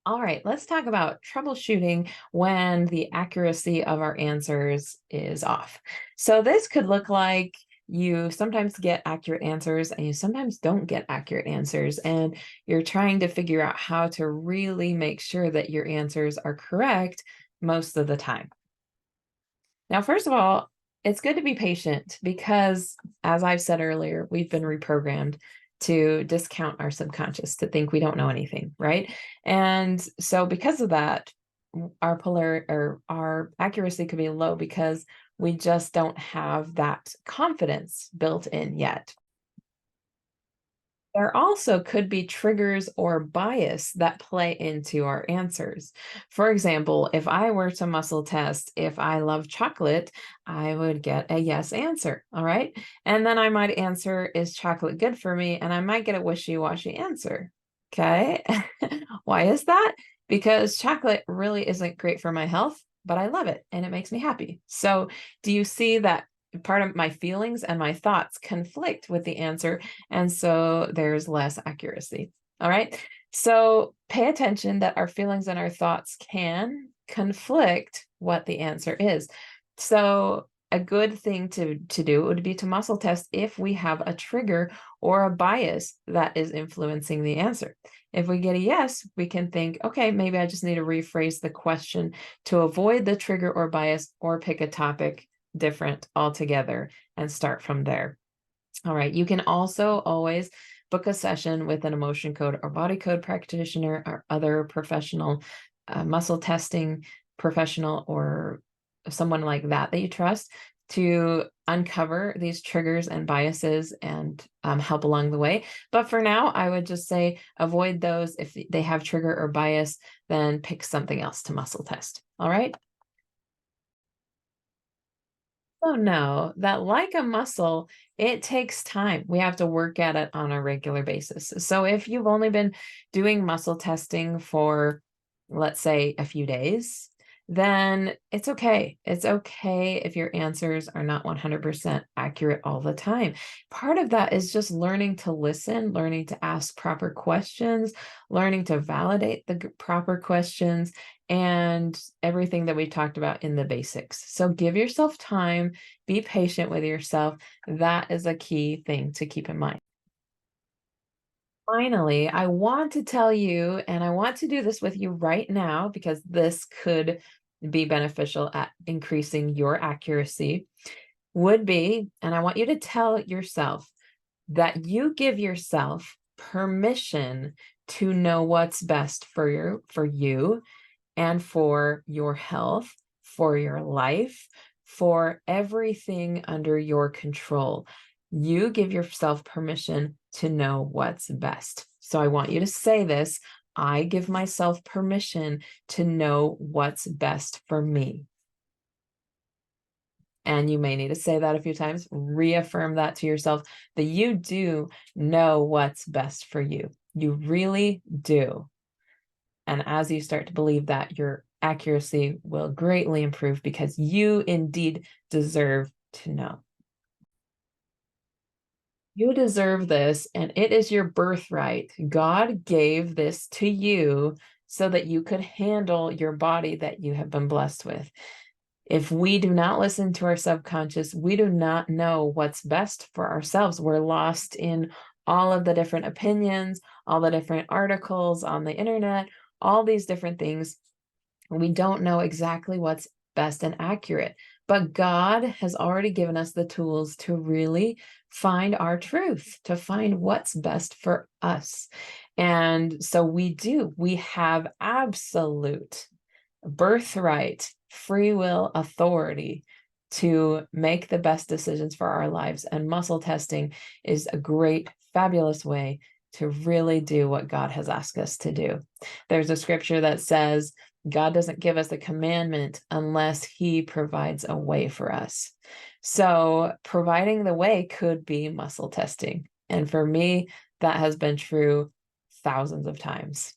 All right, let's talk about troubleshooting when the accuracy of our answers is off. So this could look like you sometimes get accurate answers and you sometimes don't get accurate answers, and you're trying to figure out how to really make sure that your answers are correct most of the time. Now, first of all, it's good to be patient because, as I've said earlier, we've been reprogrammed to discount our subconscious, to think we don't know anything, right? And so, because of that, our accuracy could be low because we just don't have that confidence built in yet. There also could be triggers or bias that play into our answers. For example, if I were to muscle test if I love chocolate, I would get a yes answer. All right. And then I might answer, is chocolate good for me? And I might get a wishy-washy answer. Okay. Why is that? Because chocolate really isn't great for my health, but I love it and it makes me happy. So, do you see that part of my feelings and my thoughts conflict with the answer? And so there's less accuracy. All right. So pay attention that our feelings and our thoughts can conflict what the answer is. So a good thing to do would be to muscle test if we have a trigger or a bias that is influencing the answer. If we get a yes, we can think, okay, maybe I just need to rephrase the question to avoid the trigger or bias, or pick a topic different altogether and start from there. All right. You can also always book a session with an emotion code or body code practitioner or other professional muscle testing professional, or someone like that that you trust, to uncover these triggers and biases and help along the way. But for now, I would just say avoid those. If they have trigger or bias, then pick something else to muscle test. All right. Oh no, that like a muscle, it takes time. We have to work at it on a regular basis. So if you've only been doing muscle testing for, let's say, a few days, then it's okay. It's okay if your answers are not 100% accurate all the time. Part of that is just learning to listen, learning to ask proper questions, learning to validate the proper questions, and everything that we talked about in the basics. So give yourself time, be patient with yourself. That is a key thing to keep in mind. Finally, I want to tell you, and I want to do this with you right now because this could be beneficial at increasing your accuracy, would be, and I want you to tell yourself that you give yourself permission to know what's best for you and for your health, for your life, for everything under your control. You give yourself permission to know what's best. So I want you to say this: I give myself permission to know what's best for me. And you may need to say that a few times, reaffirm that to yourself, that you do know what's best for you. You really do. And as you start to believe that, your accuracy will greatly improve because you indeed deserve to know. You deserve this, and it is your birthright. God gave this to you so that you could handle your body that you have been blessed with. If we do not listen to our subconscious, we do not know what's best for ourselves. We're lost in all of the different opinions, all the different articles on the internet, all these different things. We don't know exactly what's best and accurate, but God has already given us the tools to really find our truth, to find what's best for us. And so we have absolute birthright, free will authority to make the best decisions for our lives. And muscle testing is a great, fabulous way to really do what God has asked us to do. There's a scripture that says, God doesn't give us a commandment unless he provides a way for us. So providing the way could be muscle testing. And for me, that has been true thousands of times.